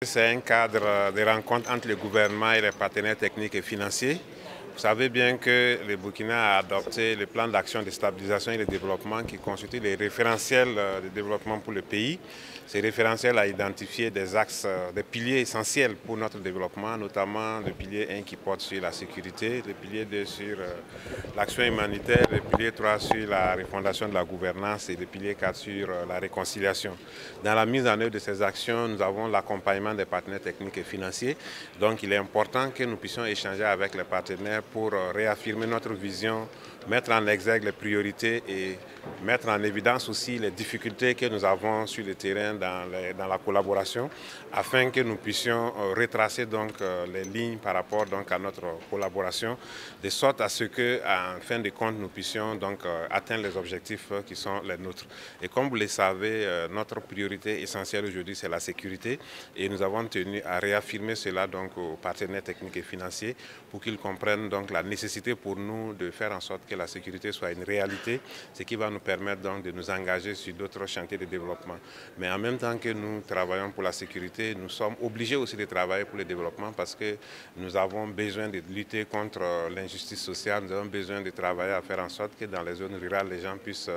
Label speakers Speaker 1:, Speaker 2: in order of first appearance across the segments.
Speaker 1: C'est un cadre de rencontre entre le gouvernement et les partenaires techniques et financiers. Vous savez bien que le Burkina a adopté le plan d'action de stabilisation et de développement qui constitue les référentiels de développement pour le pays. Ces référentiels a identifié des axes, des piliers essentiels pour notre développement, notamment le pilier 1 qui porte sur la sécurité, le pilier 2 sur l'action humanitaire, le pilier 3 sur la refondation de la gouvernance et le pilier 4 sur la réconciliation. Dans la mise en œuvre de ces actions, nous avons l'accompagnement des partenaires techniques et financiers. Donc il est important que nous puissions échanger avec les partenaires pour réaffirmer notre vision, mettre en exergue les priorités et mettre en évidence aussi les difficultés que nous avons sur le terrain dans la collaboration, afin que nous puissions retracer donc les lignes par rapport donc à notre collaboration, de sorte à ce que, en fin de compte, nous puissions donc atteindre les objectifs qui sont les nôtres. Et comme vous le savez, notre priorité essentielle aujourd'hui, c'est la sécurité, et nous avons tenu à réaffirmer cela donc aux partenaires techniques et financiers pour qu'ils comprennent donc la nécessité pour nous de faire en sorte que la sécurité soit une réalité, ce qui va nous permettre donc de nous engager sur d'autres chantiers de développement. Mais en même temps que nous travaillons pour la sécurité, nous sommes obligés aussi de travailler pour le développement parce que nous avons besoin de lutter contre l'injustice sociale, nous avons besoin de travailler à faire en sorte que dans les zones rurales, les gens puissent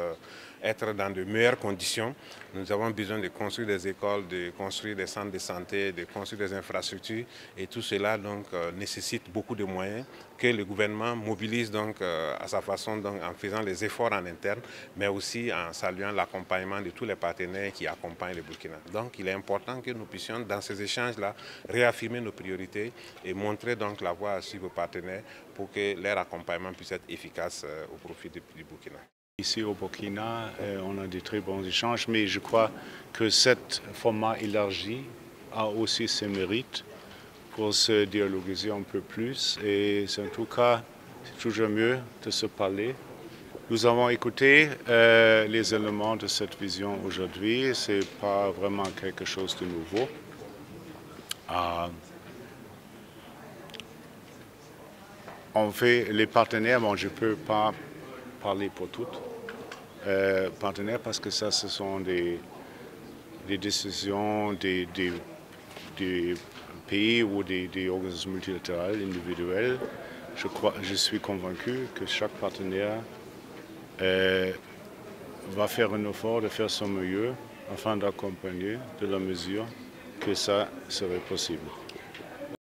Speaker 1: être dans de meilleures conditions. Nous avons besoin de construire des écoles, de construire des centres de santé, de construire des infrastructures et tout cela donc nécessite beaucoup de moyens que le gouvernement mobilise donc à sa façon donc, en faisant les efforts en interne, mais aussi en saluant l'accompagnement de tous les partenaires qui accompagnent le Burkina. Donc il est important que nous puissions dans ces échanges-là réaffirmer nos priorités et montrer donc la voie à suivre aux partenaires pour que leur accompagnement puisse être efficace au profit du Burkina.
Speaker 2: Ici au Burkina, on a des très bons échanges, mais je crois que ce format élargi a aussi ses mérites pour se dialoguer un peu plus. Et en tout cas, c'est toujours mieux de se parler. Nous avons écouté les éléments de cette vision aujourd'hui. Ce n'est pas vraiment quelque chose de nouveau. On fait les partenaires, bon, je ne peux pas parler pour toutes. Partenaires parce que ça, ce sont des décisions des pays ou des organisations multilatérales individuelles. Je suis convaincu que chaque partenaire va faire un effort de faire son mieux afin d'accompagner de la mesure que ça serait possible.